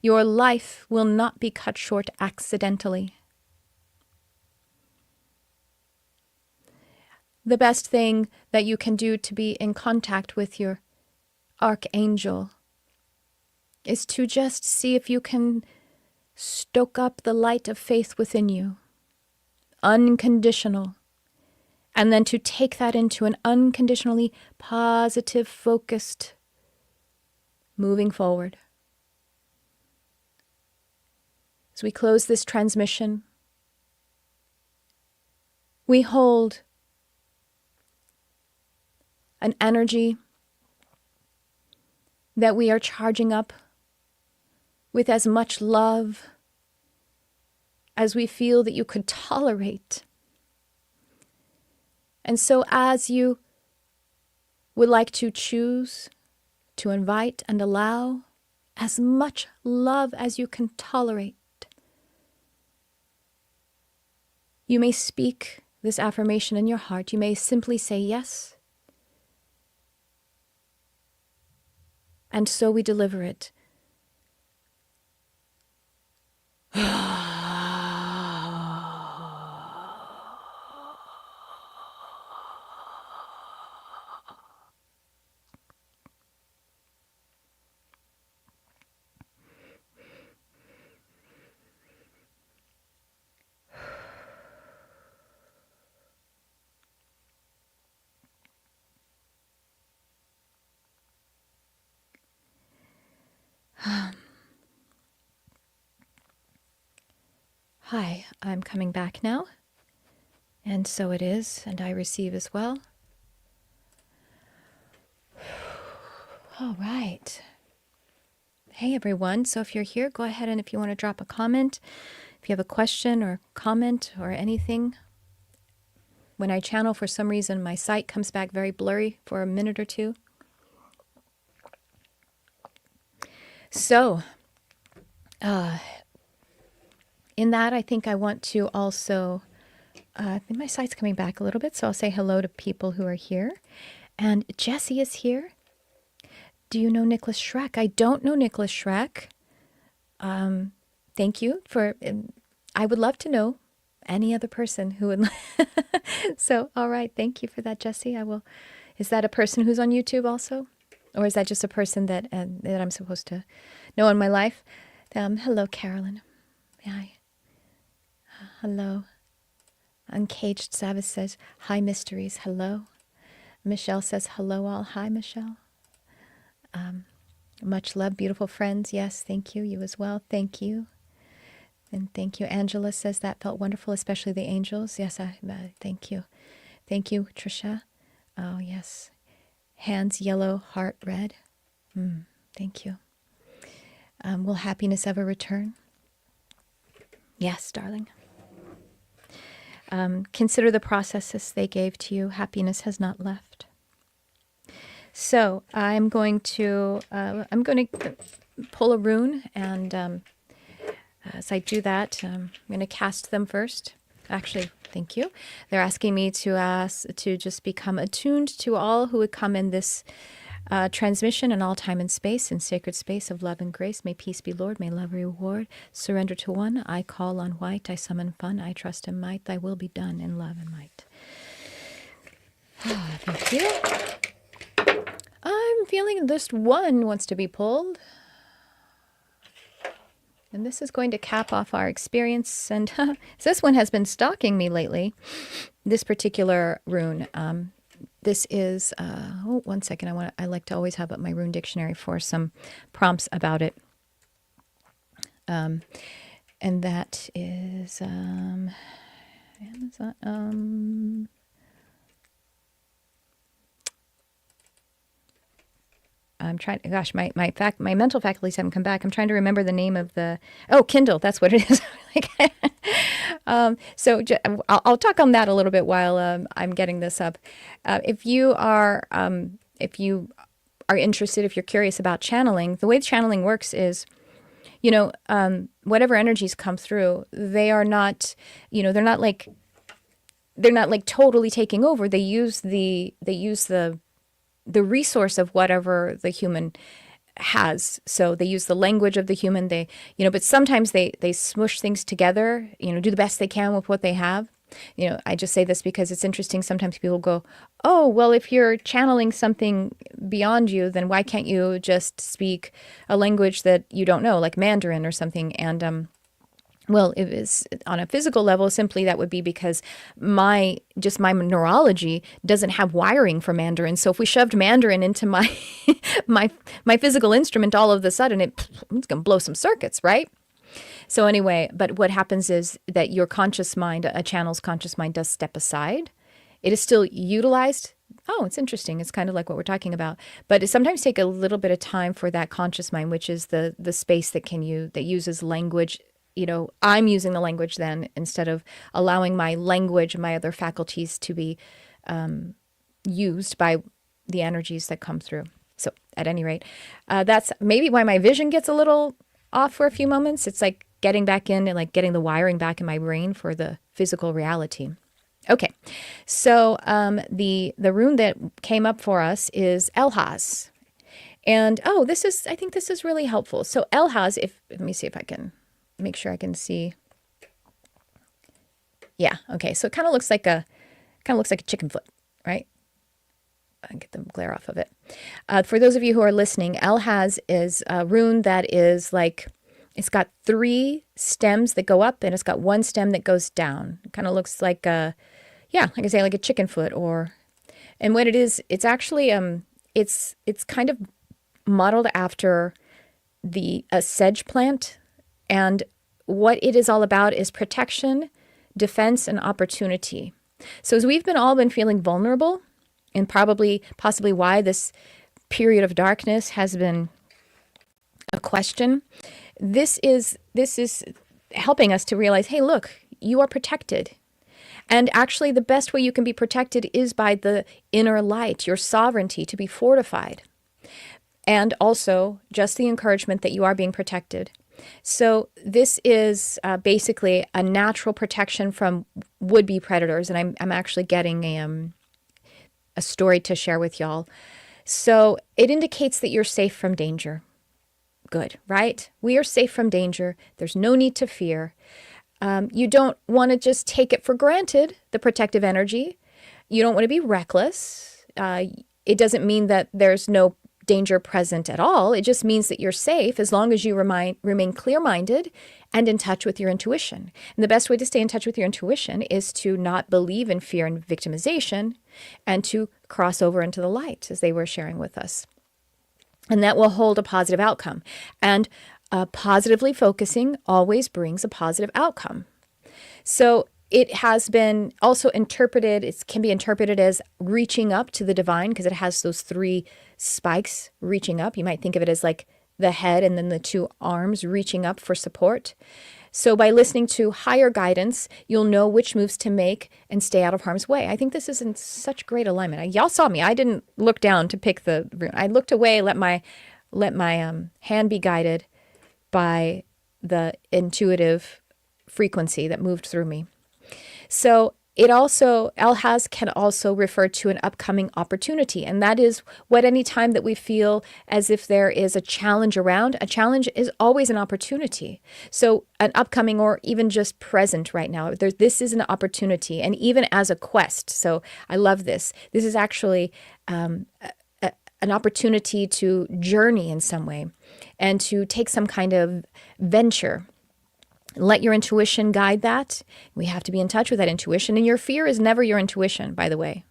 Your life will not be cut short accidentally. The best thing that you can do to be in contact with your archangel is to just see if you can stoke up the light of faith within you, unconditional, and then to take that into an unconditionally positive, focused, moving forward. As we close this transmission, we hold an energy that we are charging up with as much love as we feel that you could tolerate. And so as you would like to choose to invite and allow as much love as you can tolerate, you may speak this affirmation in your heart. You may simply say yes. And so we deliver it. Hi, I'm coming back now. And so it is, and I receive as well. All right. Hey, everyone. So if you're here, go ahead and if you want to drop a comment, if you have a question or comment or anything. When I channel, for some reason, my sight comes back very blurry for a minute or two. So, in that, I think I want to also, I think my sight's coming back a little bit, so I'll say hello to people who are here. And Jessie is here. Do you know Nicholas Schreck? I don't know Nicholas Schreck. Thank you for, I would love to know any other person who would. So, all right. Thank you for that, Jessie. I will. Is that a person who's on YouTube also? Or is that just a person that that I'm supposed to know in my life? Hello, Carolyn. Hi. Hello. Uncaged Savage says, hi, mysteries. Hello. Michelle says, hello, all. Hi, Michelle. Much love, beautiful friends. Yes, thank you. You as well. Thank you. And thank you. Angela says that felt wonderful, especially the angels. Yes, thank you. Thank you, Tricia. Oh, yes. Hands yellow, heart red. Thank you. Will happiness ever return? Yes, darling. Consider the processes they gave to you. Happiness has not left. So I'm going to pull a rune, and as I do that, I'm going to cast them first. Actually, thank you. They're asking me to just become attuned to all who would come in this transmission in all time and space, in sacred space of love and grace. May peace be Lord, may love reward. Surrender to one. I call on white. I summon fun. I trust in might. Thy will be done in love and might. Thank you. I'm feeling just one wants to be pulled. And this is going to cap off our experience. And this one has been stalking me lately, this particular rune. This is, one second. I like to always have up my rune dictionary for some prompts about it. And that is, I'm trying. Gosh, my mental faculties haven't come back. I'm trying to remember the name of the. Oh, Kindle. That's what it is. I'll talk on that a little bit while I'm getting this up. If you are interested, if you're curious about channeling, the way channeling works is, whatever energies come through, they are not, they're not like totally taking over. They use the resource of whatever the human has. So they use the language of the human. But sometimes they smush things together, do the best they can with what they have. I just say this because it's interesting. Sometimes people go, oh, well, if you're channeling something beyond you, then why can't you just speak a language that you don't know, like Mandarin or something? And well, if it's on a physical level, simply that would be because my neurology doesn't have wiring for Mandarin. So if we shoved Mandarin into my my physical instrument, all of a sudden it's going to blow some circuits, right? So anyway, but what happens is that your conscious mind, a channel's conscious mind, does step aside. It is still utilized. Oh, it's interesting. It's kind of like what we're talking about, but it sometimes take a little bit of time for that conscious mind, which is the space that uses language. I'm using the language then instead of allowing my language and my other faculties to be used by the energies that come through. So at any rate, that's maybe why my vision gets a little off for a few moments. It's like getting back in and like getting the wiring back in my brain for the physical reality. Okay, so the rune that came up for us is Elhaz. And I think this is really helpful. So Elhaz, let me see if I can make sure I can see. Yeah, okay. So it kind of looks like a chicken foot, right? I'll get the glare off of it. For those of you who are listening, Elhaz is a rune that is like, it's got 3 stems that go up and it's got 1 stem that goes down. It kind of looks like like I say, like a chicken foot and what it is, it's actually, it's kind of modeled after a sedge plant. And what it is all about is protection, defense, and opportunity. So as we've all been feeling vulnerable, and possibly why this period of darkness has been a question, this is helping us to realize, hey, look, you are protected. And actually, the best way you can be protected is by the inner light, your sovereignty to be fortified. And also just the encouragement that you are being protected. So this is basically a natural protection from would-be predators. And I'm actually getting a story to share with y'all. So it indicates that you're safe from danger. Good, right? We are safe from danger. There's no need to fear. You don't want to just take it for granted, the protective energy. You don't want to be reckless. It doesn't mean that there's no danger present at all. It just means that you're safe as long as you remain clear-minded and in touch with your intuition. And the best way to stay in touch with your intuition is to not believe in fear and victimization and to cross over into the light, as they were sharing with us. And that will hold a positive outcome. And positively focusing always brings a positive outcome. So it has been also interpreted, it can be interpreted as reaching up to the divine because it has those 3 spikes reaching up. You might think of it as like the head and then the 2 arms reaching up for support. So by listening to higher guidance, you'll know which moves to make and stay out of harm's way. I think this is in such great alignment. Y'all saw me. I didn't look down to pick the rune. I looked away, let my hand be guided by the intuitive frequency that moved through me. So Elhaz can also refer to an upcoming opportunity. And that is what any time that we feel as if there is a challenge around, a challenge is always an opportunity. So an upcoming or even just present right now, this is an opportunity and even as a quest. So I love this. This is actually an opportunity to journey in some way and to take some kind of venture. Let your intuition guide that. We have to be in touch with that intuition. And your fear is never your intuition, by the way.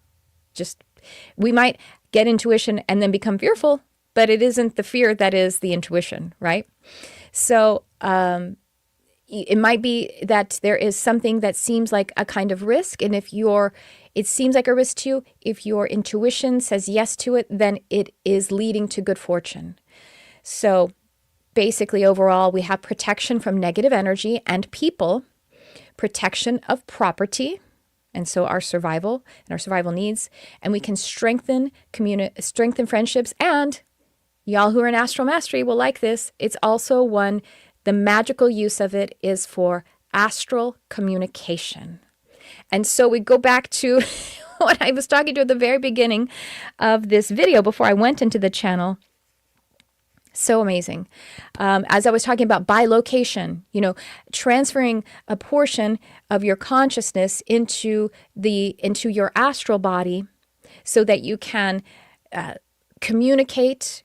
We might get intuition and then become fearful, but it isn't the fear that is the intuition, right? So, it might be that there is something that seems like a kind of risk. And it seems like a risk to you, if your intuition says yes to it, then it is leading to good fortune. So basically, overall, we have protection from negative energy and people, protection of property, and so our survival and our survival needs, and we can strengthen friendships. And y'all who are in astral mastery will like this. It's also the magical use of it is for astral communication. And so we go back to what I was talking to at the very beginning of this video before I went into the channel. So amazing. As I was talking about bilocation, transferring a portion of your consciousness into your astral body so that you can communicate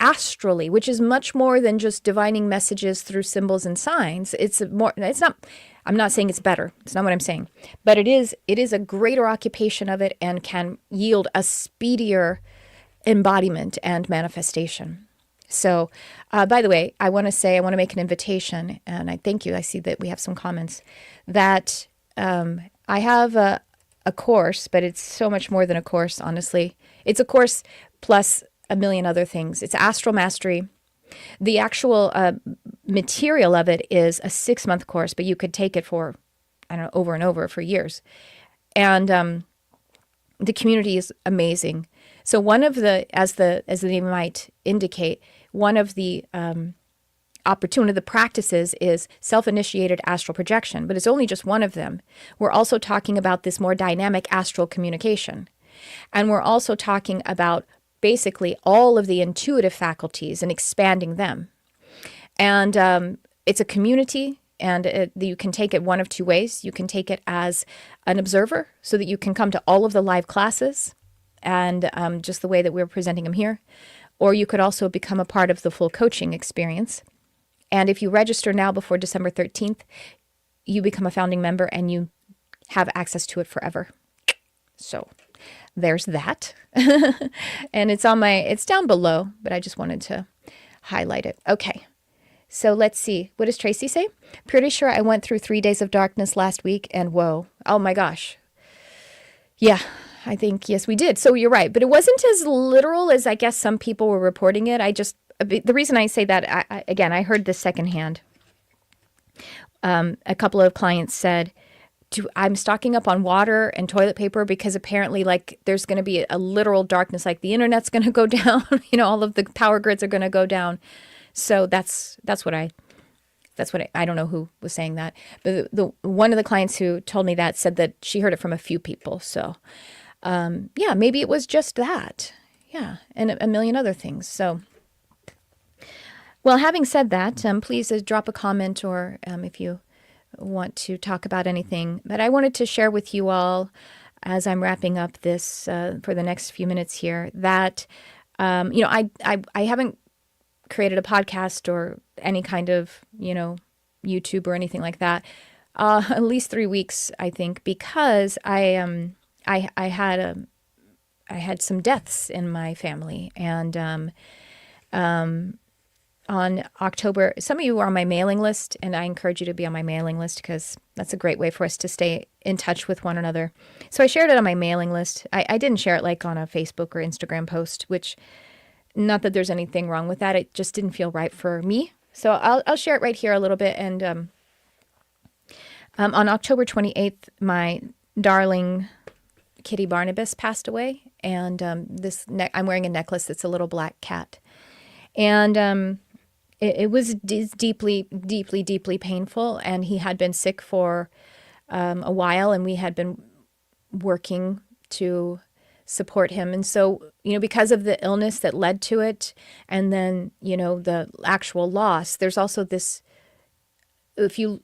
astrally, which is much more than just divining messages through symbols and signs. I'm not saying it's better. It's not what I'm saying. But it is a greater occupation of it and can yield a speedier embodiment and manifestation. So, by the way, I want to make an invitation, and I thank you. I see that we have some comments that I have a course, but it's so much more than a course, honestly. It's a course plus a million other things. It's Astral Mastery. The actual material of it is a 6-month course, but you could take it for, over and over for years. And the community is amazing. So one of as the name might indicate, one of the opportunity, the practices is self-initiated astral projection, but it's only just one of them. We're also talking about this more dynamic astral communication. And we're also talking about basically all of the intuitive faculties and expanding them. And it's a community, and you can take it one of two ways. You can take it as an observer so that you can come to all of the live classes and just the way that we're presenting them here. Or you could also become a part of the full coaching experience. And if you register now before December 13th, you become a founding member and you have access to it forever. So there's that. And it's down below, but I just wanted to highlight it. Okay. So let's see. What does Tracy say? Pretty sure I went through 3 days of darkness last week and whoa. Oh my gosh. Yeah, I think, yes, we did. So you're right. But it wasn't as literal as I guess some people were reporting it. The reason I say that, I heard this secondhand. A couple of clients said, I'm stocking up on water and toilet paper because apparently there's going to be a literal darkness, like the internet's going to go down, all of the power grids are going to go down. So that's what I don't know who was saying that, but the one of the clients who told me that said that she heard it from a few people. So, yeah, maybe it was just that. Yeah. And a million other things. So, well, having said that, please drop a comment or if you want to talk about anything. But I wanted to share with you all, as I'm wrapping up this for the next few minutes here, that I haven't created a podcast or any kind of YouTube or anything like that at least 3 weeks, I think, because I had some deaths in my family. And on October, some of you are on my mailing list, and I encourage you to be on my mailing list because that's a great way for us to stay in touch with one another. So I shared it on my mailing list. I didn't share it on a Facebook or Instagram post, which, not that there's anything wrong with that. It just didn't feel right for me. So I'll share it right here a little bit. And on October 28th, my darling kitty Barnabas passed away. And I'm wearing a necklace that's a little black cat. And it was deeply, deeply, deeply painful. And he had been sick for a while, and we had been working to support him. And so, because of the illness that led to it, and then, the actual loss, there's also this, if you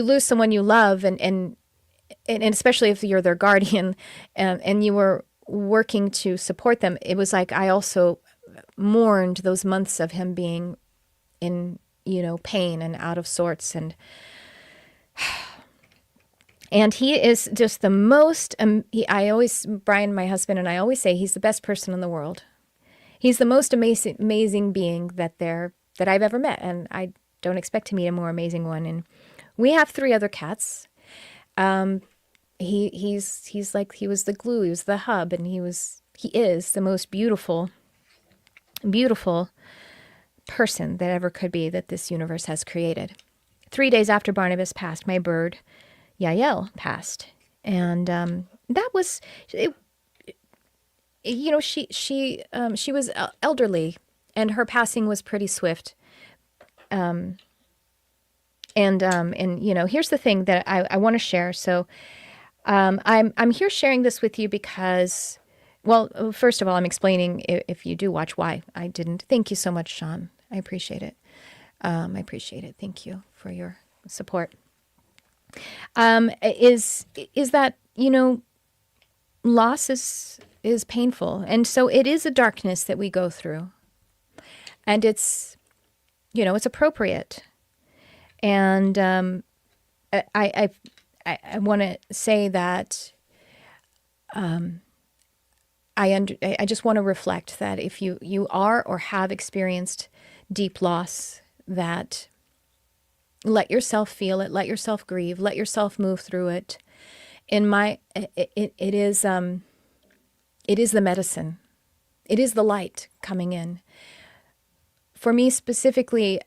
lose someone you love, and especially if you're their guardian, and you were working to support them, it was like I also mourned those months of him being in, pain and out of sorts. And he is just the most, Brian, my husband, and I always say he's the best person in the world. He's the most amazing being that I've ever met. And don't expect to meet a more amazing one. And we have 3 other cats. He's like, he was the glue, he was the hub, and he is the most beautiful person that ever could be that this universe has created. 3 days after Barnabas passed, my bird, Yael, passed. And that was, she was elderly, and her passing was pretty swift. And here's the thing that I want to share. So I'm here sharing this with you because, well, first of all, I'm explaining, if you do watch, why I didn't. Thank you so much, Sean. I appreciate it. Thank you for your support. Is that, loss is painful. And so it is a darkness that we go through. And it's appropriate. And I want to say that I just want to reflect that if you are or have experienced deep loss, that let yourself feel it, let yourself grieve, let yourself move through it. It is the medicine. It is the light coming in. For me specifically,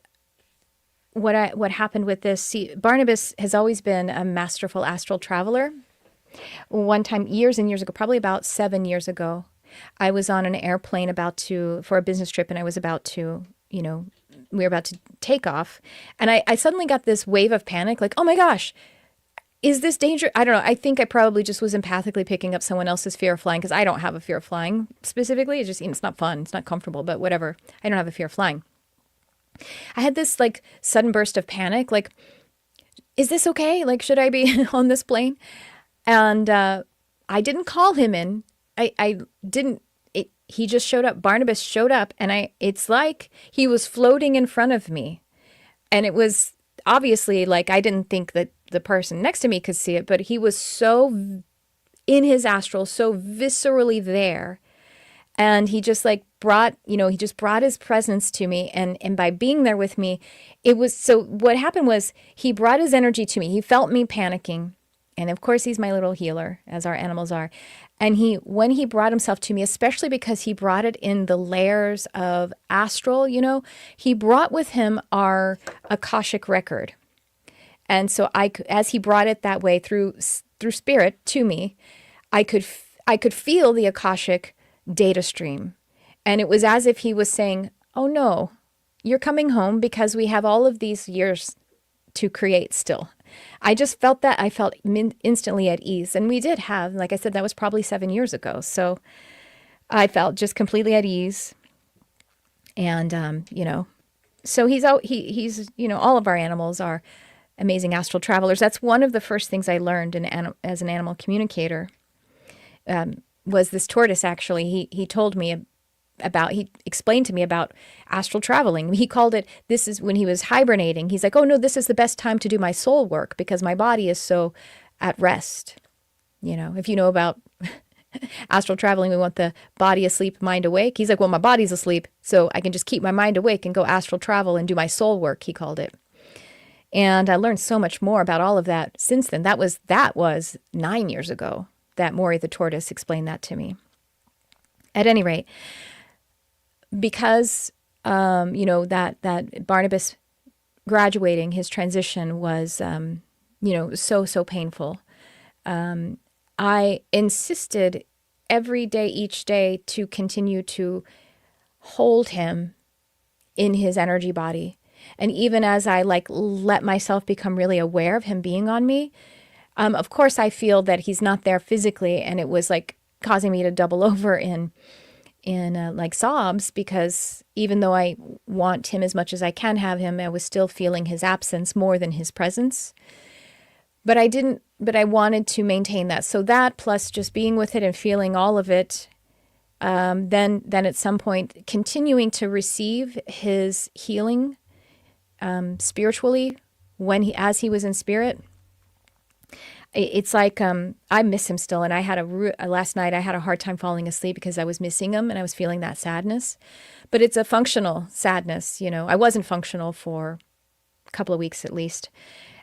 what happened with this, Barnabas has always been a masterful astral traveler. One time, years and years ago, probably about 7 years ago, I was on an airplane for a business trip, and I was about to, we were about to take off. And I suddenly got this wave of panic, like, oh my gosh, is this dangerous? I don't know. I think I probably just was empathically picking up someone else's fear of flying, because I don't have a fear of flying specifically. It's just, it's not fun. It's not comfortable, but whatever. I don't have a fear of flying. I had this like sudden burst of panic, like, is this okay? Like, should I be on this plane? And I didn't call him in. I didn't. He just showed up. Barnabas showed up, and it's like he was floating in front of me. And it was obviously like, I didn't think that the person next to me could see it, but he was so in his astral, so viscerally there. And he just like brought his presence to me. And by being there with me, so what happened was he brought his energy to me. He felt me panicking. And of course, he's my little healer, as our animals are. And when he brought himself to me, especially because he brought it in the layers of astral, he brought with him our Akashic record. And so as he brought it that way through spirit to me, I could feel the Akashic data stream. And it was as if he was saying, oh no, you're coming home because we have all of these years to create still. I just felt that. I felt instantly at ease. And we did have, like I said, that was probably 7 years ago. So I felt just completely at ease. And, so he's, all of our animals are amazing astral travelers. That's one of the first things I learned as an animal communicator, was this tortoise, actually. He told me he explained to me about astral traveling. He called it, this is when he was hibernating. He's like, oh no, this is the best time to do my soul work because my body is so at rest. If you know about astral traveling, we want the body asleep, mind awake. He's like, well, my body's asleep, so I can just keep my mind awake and go astral travel and do my soul work, he called it. And I learned so much more about all of that since then. That was 9 years ago that Maury the tortoise explained that to me. At any rate, because, that Barnabas graduating, his transition was, so painful. I insisted every day, each day, to continue to hold him in his energy body. And even as I let myself become really aware of him being on me, of course I feel that he's not there physically, and it was like causing me to double over in sobs, because even though I want him as much as I can have him, I was still feeling his absence more than his presence. But I wanted to maintain that. So that, plus just being with it and feeling all of it, then at some point continuing to receive his healing spiritually as he was in spirit. It's like I miss him still, and I had last night I had a hard time falling asleep because I was missing him and I was feeling that sadness. But it's a functional sadness, I wasn't functional for couple of weeks at least.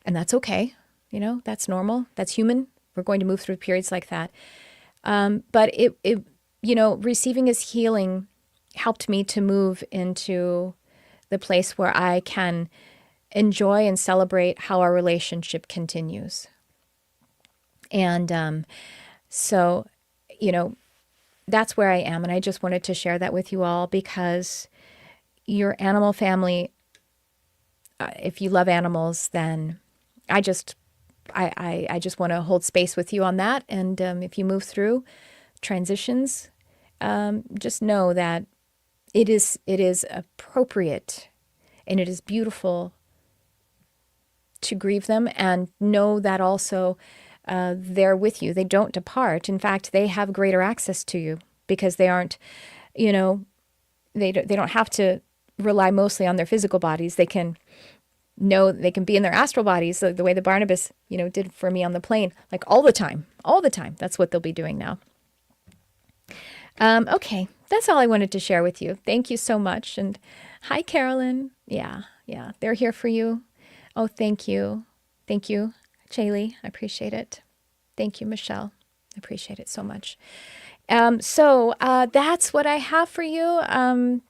And that's okay. That's normal. That's human. We're going to move through periods like that. But it receiving his healing helped me to move into the place where I can enjoy and celebrate how our relationship continues. And so, that's where I am. And I just wanted to share that with you all because your animal family, if you love animals, then I just want to hold space with you on that. And if you move through transitions, just know that it is appropriate and it is beautiful to grieve them, and know that also they're with you. They don't depart. In fact, they have greater access to you because they aren't, they don't have to rely mostly on their physical bodies. They can be in their astral bodies, the way that Barnabas, did for me on the plane, like all the time. That's what they'll be doing now. Okay, that's all I wanted to share with you. Thank you so much. And hi, Carolyn. Yeah, they're here for you. Oh, thank you. Thank you, Chaylee. I appreciate it. Thank you, Michelle. I appreciate it so much. So that's what I have for you.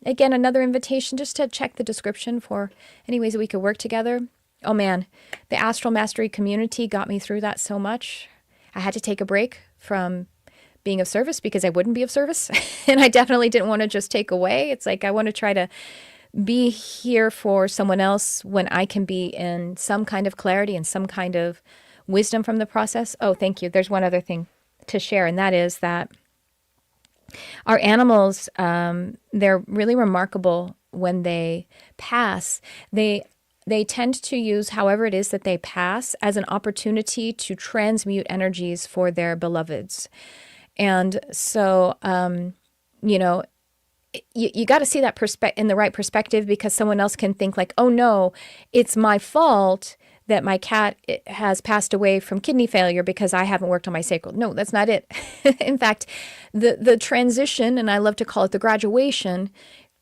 Again, another invitation just to check the description for any ways that we could work together. Oh man, the Astral Mastery community got me through that so much. I had to take a break from being of service because I wouldn't be of service. And I definitely didn't want to just take away. It's like I want to try to be here for someone else when I can be in some kind of clarity and some kind of wisdom from the process. Oh, thank you. There's one other thing to share, and that is that our animals, they're really remarkable when they pass. They tend to use however it is that they pass as an opportunity to transmute energies for their beloveds. And so, you got to see that in the right perspective, because someone else can think like, oh no, it's my fault that my cat has passed away from kidney failure because I haven't worked on my sacral. No, that's not it. In fact, the transition, and I love to call it the graduation,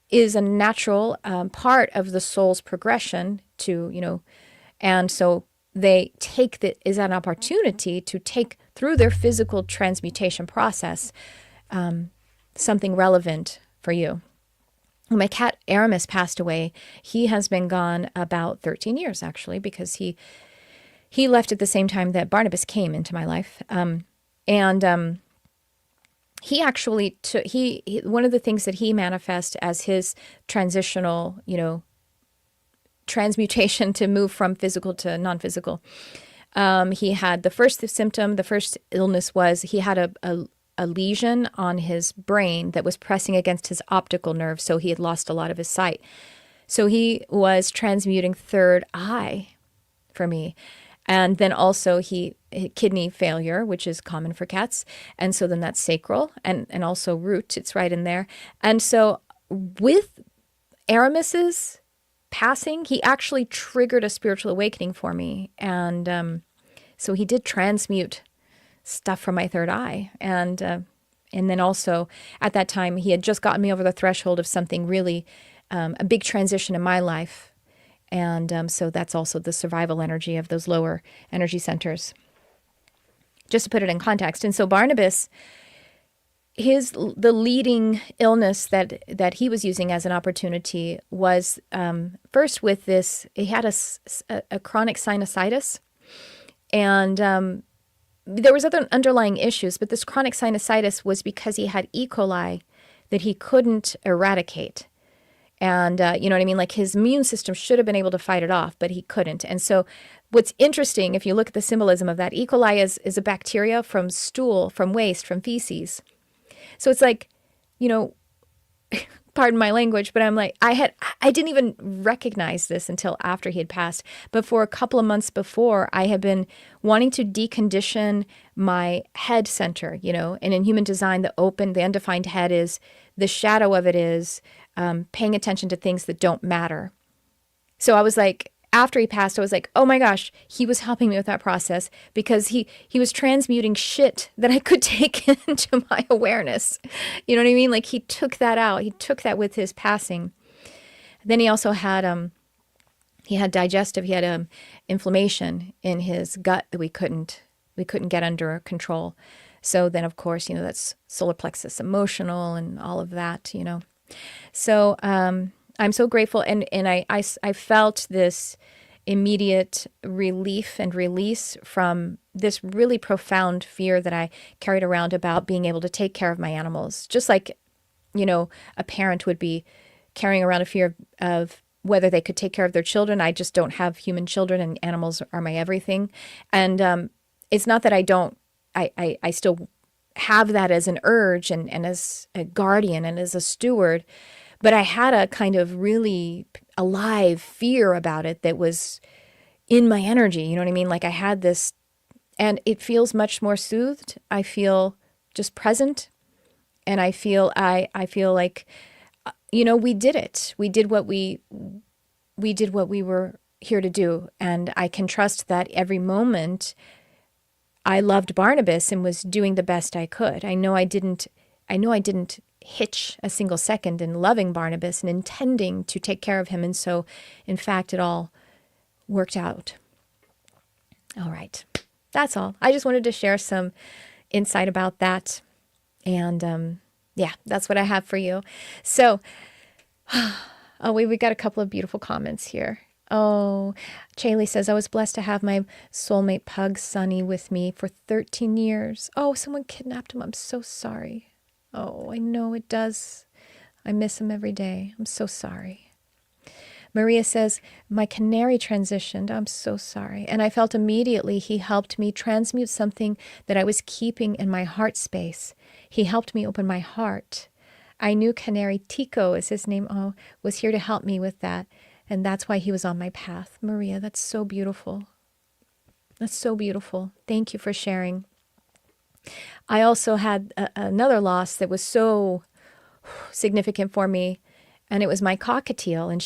is a natural part of the soul's progression to, and so they take that as an opportunity to take through their physical transmutation process something relevant for you. When my cat Aramis passed away, he has been gone about 13 years, actually, because he left at the same time that Barnabas came into my life. He actually took, one of the things that he manifest as his transitional, transmutation to move from physical to non-physical. He had the first illness was he had a lesion on his brain that was pressing against his optical nerve, so he had lost a lot of his sight. So he was transmuting third eye for me. And then also he kidney failure, which is common for cats. And so then that's sacral and also root. It's right in there. And so with Aramis's passing, he actually triggered a spiritual awakening for me. And so he did transmute stuff from my third eye. And then also at that time, he had just gotten me over the threshold of something really, a big transition in my life. And so that's also the survival energy of those lower energy centers, just to put it in context. And so Barnabas, the leading illness that he was using as an opportunity was first with this, he had a chronic sinusitis, and there was other underlying issues, but this chronic sinusitis was because he had E. coli that he couldn't eradicate. And you know what I mean? Like his immune system should have been able to fight it off, but he couldn't. And so what's interesting, if you look at the symbolism of that, E. coli is a bacteria from stool, from waste, from feces. So it's like, pardon my language, but I'm like, I didn't even recognize this until after he had passed. But for a couple of months before, I had been wanting to decondition my head center, and in human design, the undefined head is, the shadow of it is paying attention to things that don't matter. So I was like, after he passed, I was like, oh my gosh, he was helping me with that process because he was transmuting shit that I could take into my awareness. You know what I mean? Like he took that out. He took that with his passing. Then he also had, he had inflammation in his gut that we couldn't get under control. So then, of course, that's solar plexus emotional and all of that, So I'm so grateful. And I felt this immediate relief and release from this really profound fear that I carried around about being able to take care of my animals. Just like, a parent would be carrying around a fear of whether they could take care of their children. I just don't have human children, and animals are my everything. And it's not that I don't, I still have that as an urge and as a guardian and as a steward, but I had a kind of really alive fear about it that was in my energy. You know what I mean? Like I had this, and it feels much more soothed. I feel just present, and I feel like, we did it. We did what we were here to do, and I can trust that every moment I loved Barnabas and was doing the best I could. I know I didn't hitch a single second in loving Barnabas and intending to take care of him. And so, in fact, it all worked out. All right. That's all. I just wanted to share some insight about that. And yeah, that's what I have for you. So, we got a couple of beautiful comments here. Oh, Chaley says, I was blessed to have my soulmate pug, Sonny, with me for 13 years. Oh, someone kidnapped him. I'm so sorry. Oh, I know it does. I miss him every day. I'm so sorry. Maria says, my canary transitioned. I'm so sorry. And I felt immediately he helped me transmute something that I was keeping in my heart space. He helped me open my heart. I knew Canary, Tico is his name, was here to help me with that. And that's why he was on my path. Maria, that's so beautiful. That's so beautiful. Thank you for sharing. I also had another loss that was so significant for me, and it was my cockatiel. And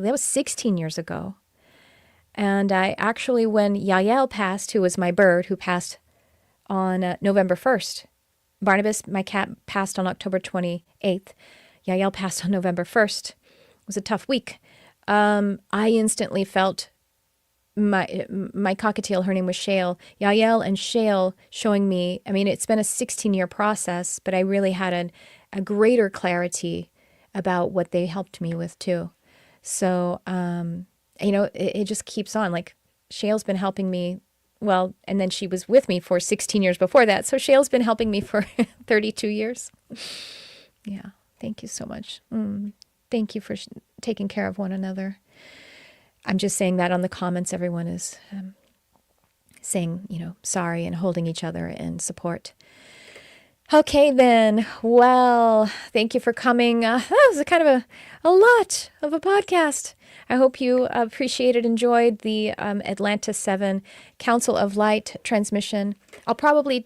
that was 16 years ago. And I actually, when Yael passed, who was my bird, who passed on November 1st, Barnabas, my cat, passed on October 28th. Yael passed on November 1st. It was a tough week. I instantly felt my cockatiel, her name was Shale, Yael and Shale showing me, it's been a 16-year process, but I really had a greater clarity about what they helped me with too. So, it just keeps on. Like Shale's been helping me, well, and then she was with me for 16 years before that. So Shale's been helping me for 32 years. Yeah. Thank you so much. Thank you for taking care of one another. I'm just saying that on the comments, everyone is saying, sorry and holding each other in support. Okay, then. Well, thank you for coming. That was a kind of a lot of a podcast. I hope you enjoyed the Atlantis 7 Council of Light transmission. I'll probably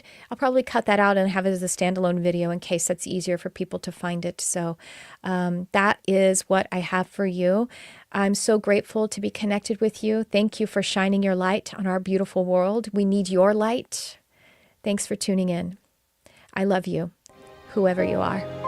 cut that out and have it as a standalone video in case that's easier for people to find it. So that is what I have for you. I'm so grateful to be connected with you. Thank you for shining your light on our beautiful world. We need your light. Thanks for tuning in. I love you, whoever you are.